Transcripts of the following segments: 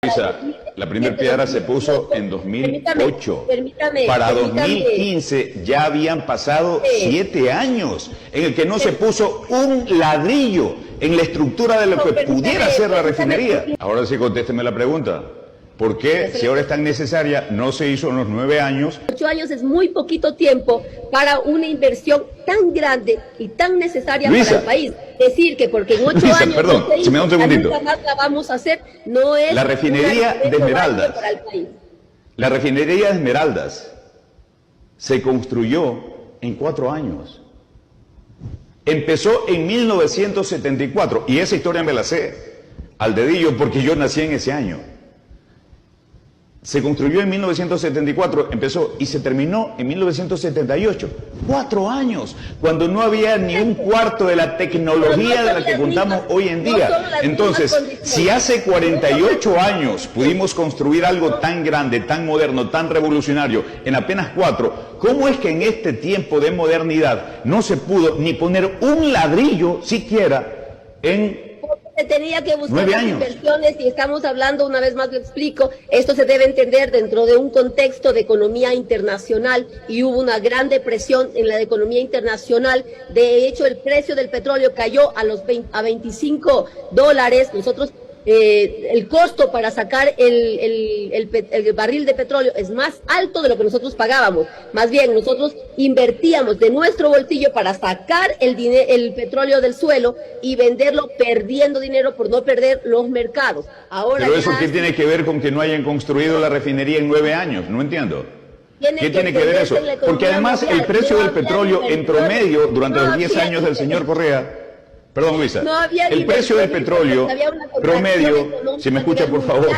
La primera piedra se puso en 2008. Para 2015 ya habían pasado 7 años en el que no se puso un ladrillo en la estructura de lo que pudiera ser la refinería. Ahora sí, contésteme la pregunta. ¿Por qué, si ahora es tan necesaria, no se hizo en los 9 años? 8 años es muy poquito tiempo para una inversión tan grande y tan necesaria para el país. Decir que porque en 8 años perdón, no se hizo, si me da un segundito. nunca más la vamos a hacer, no es la refinería de Esmeraldas. para el país. La refinería de Esmeraldas se construyó en 4 años. Empezó en 1974, y esa historia me la sé al dedillo porque yo nací en ese año. Se construyó en 1974, empezó y se terminó en 1978. 4 años, cuando no había ni un cuarto de la tecnología de la que contamos hoy en día. Entonces, si hace 48 años pudimos construir algo tan grande, tan moderno, tan revolucionario, en apenas 4, ¿cómo es que en este tiempo de modernidad no se pudo ni poner un ladrillo siquiera en se tenía que buscar las inversiones y estamos hablando, una vez más lo explico, esto se debe entender dentro de un contexto de economía internacional y hubo una gran depresión en la economía internacional. De hecho, el precio del petróleo cayó a $25. Nosotros el costo para sacar el barril de petróleo es más alto de lo que nosotros pagábamos. Más bien, nosotros invertíamos de nuestro bolsillo para sacar el petróleo del suelo y venderlo perdiendo dinero por no perder los mercados. Ahora, ¿pero eso qué tiene que ver con que no hayan construido la refinería en 9 años? No entiendo. ¿Qué tiene que ver eso? Porque además el precio del petróleo en promedio durante los 10 años del señor Correa... Perdón, Luisa, el precio del petróleo promedio, si me escucha por favor,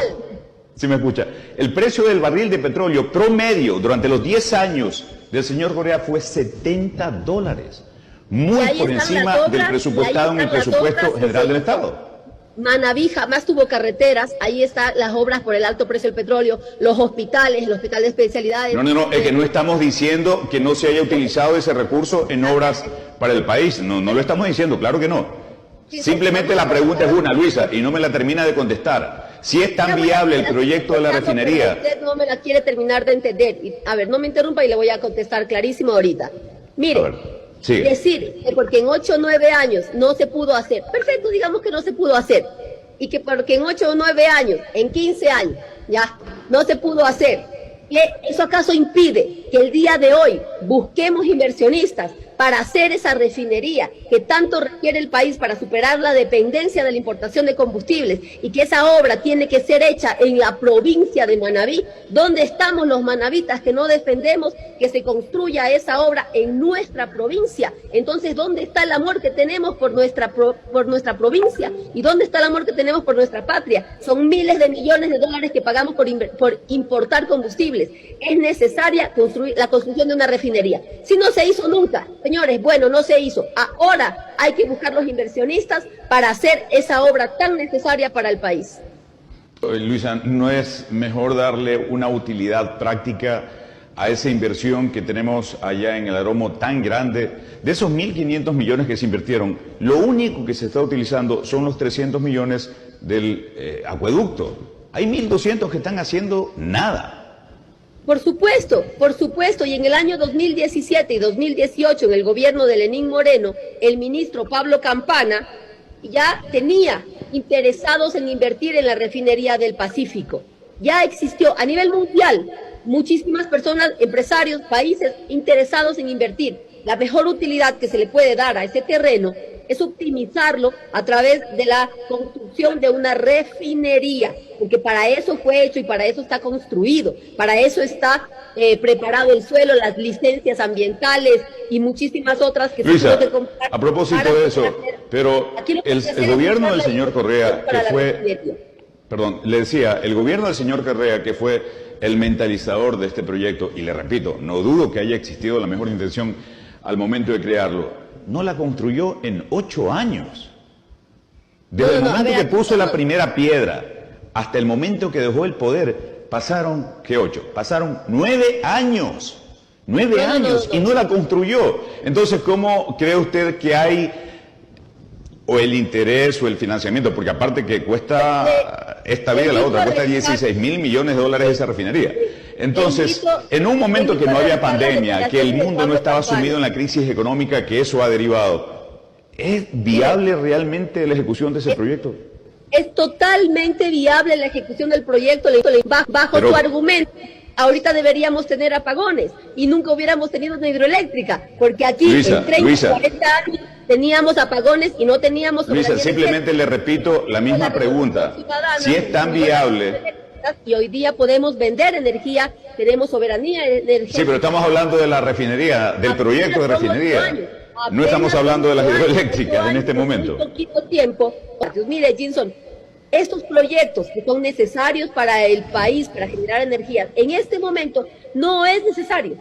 si me escucha, el precio del barril de petróleo promedio durante los 10 años del señor Correa fue $70, muy por encima del presupuestado en el presupuesto general del Estado. Manabí jamás tuvo carreteras, ahí están las obras por el alto precio del petróleo, los hospitales, el hospital de especialidades. No, es que no estamos diciendo que no se haya utilizado ese recurso en obras para el país, no lo estamos diciendo, claro que no. Simplemente la pregunta es una, Luisa, y no me la termina de contestar. Si es tan viable el proyecto de la refinería... Usted no me la quiere terminar de entender. A ver, no me interrumpa y le voy a contestar clarísimo ahorita. Mire, decir que porque en 8 o 9 años no se pudo hacer, perfecto, digamos que no se pudo hacer, y que porque en 8 o 9 años, en 15 años, ya, no se pudo hacer, ¿eso acaso impide que el día de hoy busquemos inversionistas para hacer esa refinería que tanto requiere el país para superar la dependencia de la importación de combustibles y que esa obra tiene que ser hecha en la provincia de Manabí? ¿Dónde estamos los manabitas que no defendemos que se construya esa obra en nuestra provincia? Entonces, ¿dónde está el amor que tenemos por nuestra provincia? ¿Y dónde está el amor que tenemos por nuestra patria? Son miles de millones de dólares que pagamos por importar combustibles. Es necesaria la construcción de una refinería. Si no se hizo nunca, señores, bueno, no se hizo. Ahora hay que buscar los inversionistas para hacer esa obra tan necesaria para el país. Luisa, ¿no es mejor darle una utilidad práctica a esa inversión que tenemos allá en el aeródromo tan grande? De esos 1.500 millones que se invirtieron, lo único que se está utilizando son los 300 millones del acueducto. Hay 1.200 que están haciendo nada. Por supuesto, y en el año 2017 y 2018, en el gobierno de Lenín Moreno, el ministro Pablo Campana ya tenía interesados en invertir en la refinería del Pacífico. Ya existió a nivel mundial muchísimas personas, empresarios, países interesados en invertir. La mejor utilidad que se le puede dar a ese terreno es optimizarlo a través de la construcción de una refinería, porque para eso fue hecho y para eso está construido, para eso está preparado el suelo, las licencias ambientales y muchísimas otras que Luisa, se tienen que comprar. A propósito de eso, pero el gobierno del señor Correa, que fue, perdón, le decía, el gobierno del señor Correa, que fue el mentalizador de este proyecto, y le repito, no dudo que haya existido la mejor intención al momento de crearlo, no la construyó en 8 años. Desde el momento que puso la primera piedra hasta el momento que dejó el poder, pasaron, ¿qué 8? Pasaron 9 años. 9 años y no la construyó. Entonces, ¿cómo cree usted que hay o el interés o el financiamiento, porque aparte que cuesta esta vida la otra, cuesta 16.000 millones de dólares esa refinería. Entonces, en un momento que no había pandemia, que el mundo no estaba sumido en la crisis económica que eso ha derivado, ¿es viable realmente la ejecución de ese proyecto? Es totalmente viable la ejecución del proyecto bajo tu argumento. Ahorita deberíamos tener apagones y nunca hubiéramos tenido una hidroeléctrica, porque aquí en 30, 40 años teníamos apagones y no teníamos... Luisa, simplemente le repito la misma pregunta. Si es tan viable... Y hoy día podemos vender energía, tenemos soberanía energética. Sí, pero estamos hablando de la refinería, del proyecto de refinería. No estamos hablando de las hidroeléctricas en este momento. Poquito tiempo. Mire, Jinson, estos proyectos que son necesarios para el país, para generar energía, en este momento no es necesario.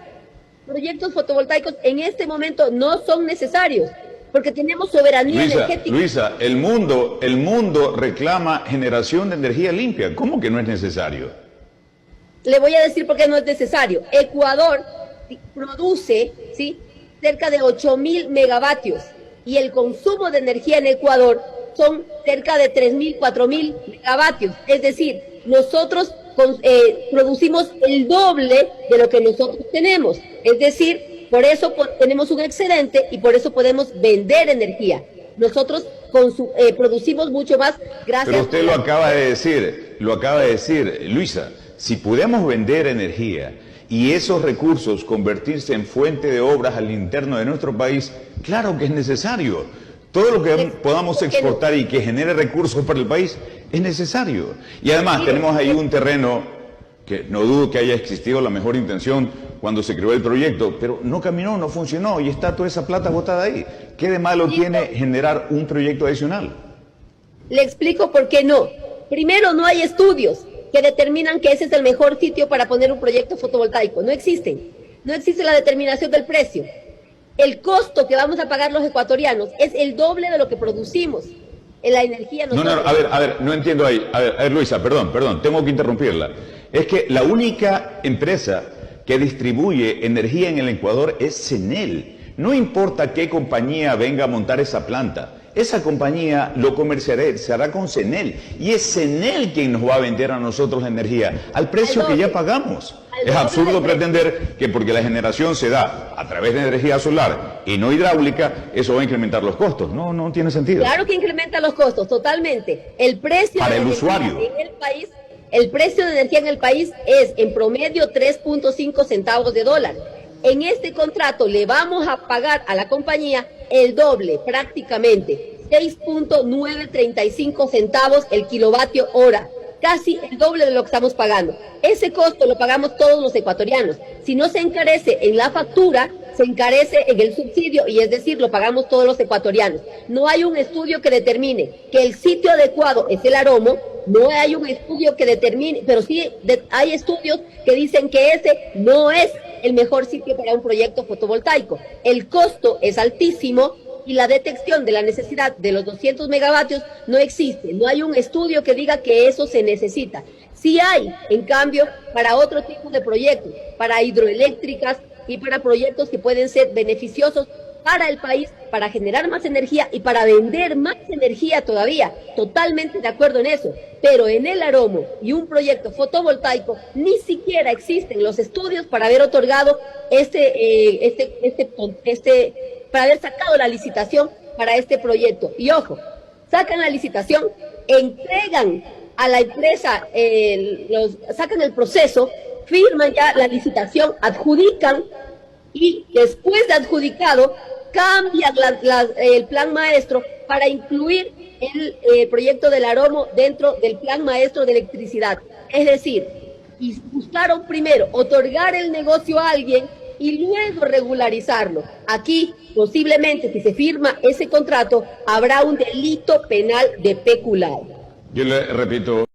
Proyectos fotovoltaicos en este momento no son necesarios, porque tenemos soberanía energética. Luisa, el mundo reclama generación de energía limpia. ¿Cómo que no es necesario? Le voy a decir por qué no es necesario. Ecuador produce, ¿sí?, cerca de 8.000 megavatios y el consumo de energía en Ecuador son cerca de 3.000, 4.000 megavatios. Es decir, nosotros producimos el doble de lo que nosotros tenemos. Es decir, por eso tenemos un excedente y por eso podemos vender energía. Nosotros producimos mucho más gracias... Pero usted lo acaba de decir, Luisa, si podemos vender energía y esos recursos convertirse en fuente de obras al interno de nuestro país, claro que es necesario. Todo lo que podamos exportar y que genere recursos para el país es necesario. Y además tenemos ahí un terreno que no dudo que haya existido la mejor intención cuando se creó el proyecto, pero no caminó, no funcionó y está toda esa plata botada ahí. ¿Qué de malo tiene generar un proyecto adicional? Le explico por qué no. Primero, no hay estudios que determinan que ese es el mejor sitio para poner un proyecto fotovoltaico. No existen. No existe la determinación del precio. El costo que vamos a pagar los ecuatorianos es el doble de lo que producimos en la energía. A ver, no entiendo ahí. A ver, Luisa, perdón, tengo que interrumpirla. Es que la única empresa que distribuye energía en el Ecuador es CENEL. No importa qué compañía venga a montar esa planta. Esa compañía lo comercializará con CENEL y es CENEL quien nos va a vender a nosotros la energía al precio que ya pagamos. Es absurdo pretender que porque la generación se da a través de energía solar y no hidráulica, eso va a incrementar los costos. No tiene sentido. Claro que incrementa los costos, totalmente. El precio para el usuario en el país, el precio de energía en el país es en promedio 3.5 centavos de dólar. En este contrato le vamos a pagar a la compañía el doble, prácticamente, 6.935 centavos el kilovatio hora, casi el doble de lo que estamos pagando. Ese costo lo pagamos todos los ecuatorianos. Si no se encarece en la factura, se encarece en el subsidio y es decir, lo pagamos todos los ecuatorianos. No hay un estudio que determine que el sitio adecuado es el Aromo, no hay un estudio que determine, pero sí hay estudios que dicen que ese no es el mejor sitio para un proyecto fotovoltaico. El costo es altísimo y la detección de la necesidad de los 200 megavatios no existe. No hay un estudio que diga que eso se necesita. Sí hay, en cambio, para otro tipo de proyectos, para hidroeléctricas y para proyectos que pueden ser beneficiosos para el país, para generar más energía y para vender más energía todavía. Totalmente de acuerdo en eso. Pero en el Aromo y un proyecto fotovoltaico ni siquiera existen los estudios para haber otorgado para haber sacado la licitación para este proyecto. Y ojo, sacan la licitación, entregan a la empresa, sacan el proceso, firman ya la licitación, adjudican y después de adjudicado cambian el plan maestro para incluir el proyecto del Aromo dentro del plan maestro de electricidad. Es decir, buscaron primero otorgar el negocio a alguien y luego regularizarlo. Aquí, posiblemente, si se firma ese contrato, habrá un delito penal de peculado. Yo le repito...